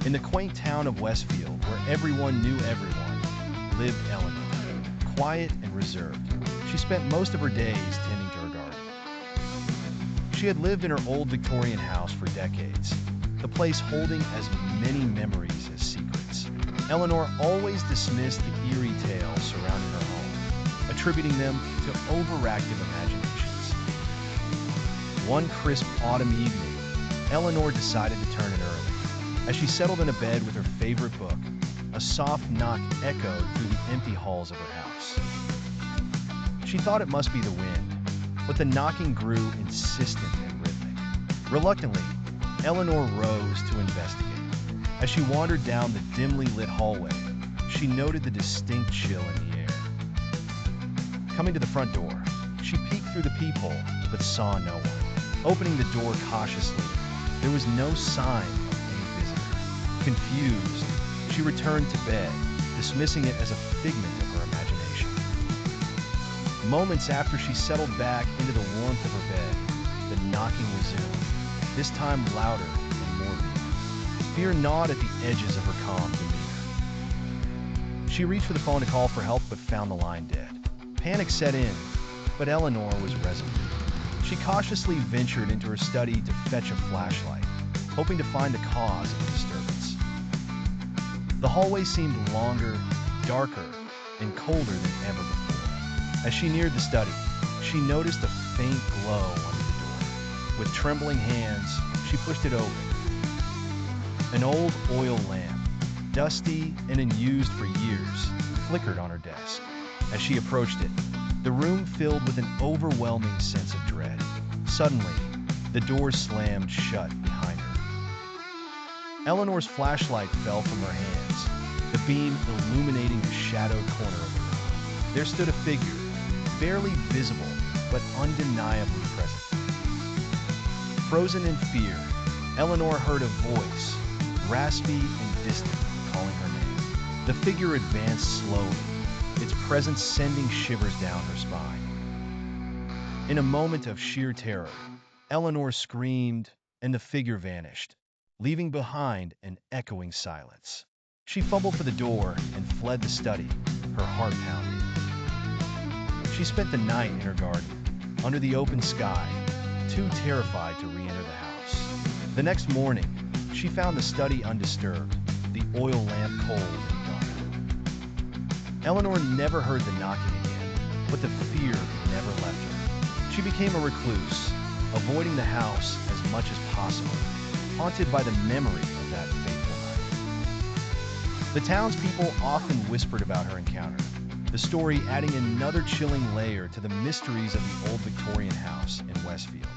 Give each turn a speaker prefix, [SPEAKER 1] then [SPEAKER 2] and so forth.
[SPEAKER 1] In the quaint town of Westfield, where everyone knew everyone, lived ELeanor, quiet and reserved. She spent most of her days tending to her garden. She had lived in her old Victorian house for decades, the place holding as many memories as secrets. ELeanor always dismissed the eerie tales surrounding her home, attributing them to overactive imaginations. One crisp autumn evening, ELeanor decided to turn in early. As she settled in a bed with her favorite book, a soft knock echoed through the empty halls of her house. She thought it must be the wind, but the knocking grew insistent and rhythmic. Reluctantly, ELeanor rose to investigate. As she wandered down the dimly lit hallway, she noted the distinct chill in the air. Coming to the front door, she peeked through the peephole, but saw no one. Opening the door cautiously, there was no sign of any visitor. Confused, she returned to bed, dismissing it as a figment of her imagination. Moments after she settled back into the warmth of her bed, the knocking resumed, this time louder and more vivid. Fear gnawed at the edges of her calm demeanor. She reached for the phone to call for help but found the line dead. Panic set in, but ELeanor was resolute. She cautiously ventured into her study to fetch a flashlight, hoping to find the cause of the disturbance. The hallway seemed longer, darker, and colder than ever before. As she neared the study, she noticed a faint glow under the door. With trembling hands, she pushed it open. An old oil lamp, dusty and unused for years, flickered on her desk. As she approached it, the room filled with an overwhelming sense of dread. Suddenly, the door slammed shut behind her. ELeanor's flashlight fell from her hands, the beam illuminating a shadowed corner of the room. There stood a figure, barely visible but undeniably present. Frozen in fear, ELeanor heard a voice, raspy and distant, calling her name. The figure advanced slowly, its presence sending shivers down her spine. In a moment of sheer terror, ELeanor screamed, and the figure vanished, leaving behind an echoing silence. She fumbled for the door and fled the study, her heart pounding. She spent the night in her garden, under the open sky, too terrified to re-enter the house. The next morning, she found the study undisturbed, the oil lamp cold and dark. ELeanor never heard the knocking again, but the fear never left her. She became a recluse, avoiding the house as much as possible, haunted by the memory of that fateful night. The townspeople often whispered about her encounter, the story adding another chilling layer to the mysteries of the old Victorian house in Westfield.